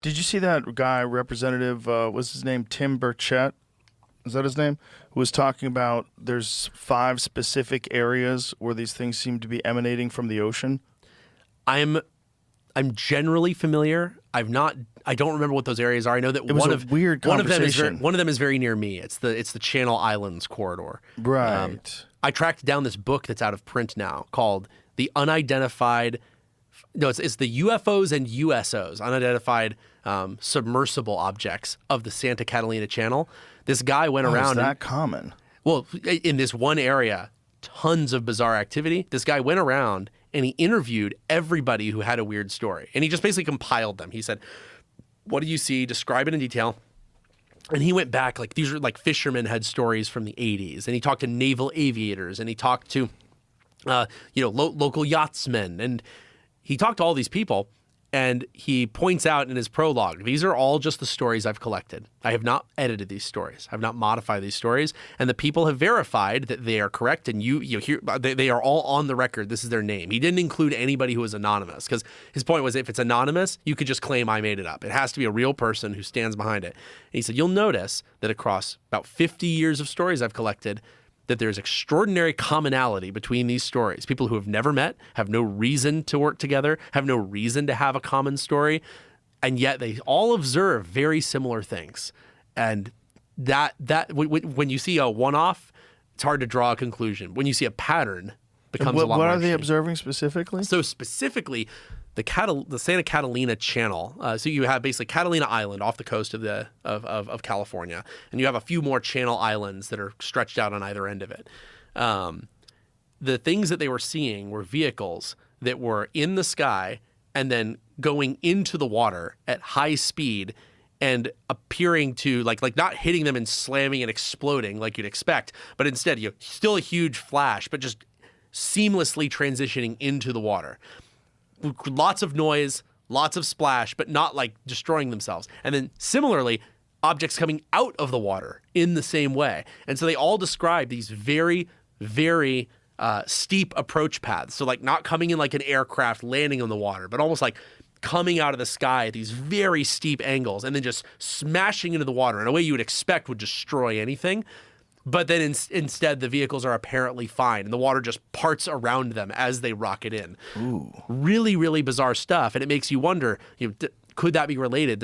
Did you see that guy, Representative, what's his name? Tim Burchett? Is that his name? Who was talking about there's 5 specific areas where these things seem to be emanating from the ocean? I'm generally familiar. I don't remember what those areas are. I know that It was a weird conversation. one of them is very near me. It's the Channel Islands corridor. Right. I tracked down this book that's out of print now called The Unidentified. No, it's the UFOs and USOs, Unidentified Submersible Objects of the Santa Catalina Channel. This guy went around. Is that common? Well, in this one area, tons of bizarre activity. This guy went around and he interviewed everybody who had a weird story. And he just basically compiled them. He said, what do you see? Describe it in detail. And he went back, like these are like fishermen had stories from the 80s. And he talked to naval aviators and he talked to, local yachtsmen. And he talked to all these people. And he points out in his prologue, these are all just the stories I've collected. I have not edited these stories. I've not modified these stories. And the people have verified that they are correct. And you hear they are all on the record. This is their name. He didn't include anybody who was anonymous because his point was if it's anonymous, you could just claim I made it up. It has to be a real person who stands behind it. And he said, you'll notice that across about 50 years of stories I've collected, that there's extraordinary commonality between these stories. People who have never met, have no reason to work together, have no reason to have a common story, and yet they all observe very similar things. And that when you see a one-off, it's hard to draw a conclusion. When you see a pattern, it becomes a lot more What are they interesting. observing specifically? So specifically, the Santa Catalina Channel. So you have basically Catalina Island off the coast of California, and you have a few more channel islands that are stretched out on either end of it. The things that they were seeing were vehicles that were in the sky and then going into the water at high speed and appearing to like not hitting them and slamming and exploding like you'd expect, but instead still a huge flash, but just seamlessly transitioning into the water. Lots of noise, lots of splash, but not like destroying themselves. And then similarly, objects coming out of the water in the same way. And so they all describe these very, very steep approach paths. So like not coming in like an aircraft landing on the water, but almost like coming out of the sky at these very steep angles and then just smashing into the water in a way you would expect would destroy anything. But then instead, the vehicles are apparently fine, and the water just parts around them as they rocket in. Ooh. Really, really bizarre stuff, and it makes you wonder, could that be related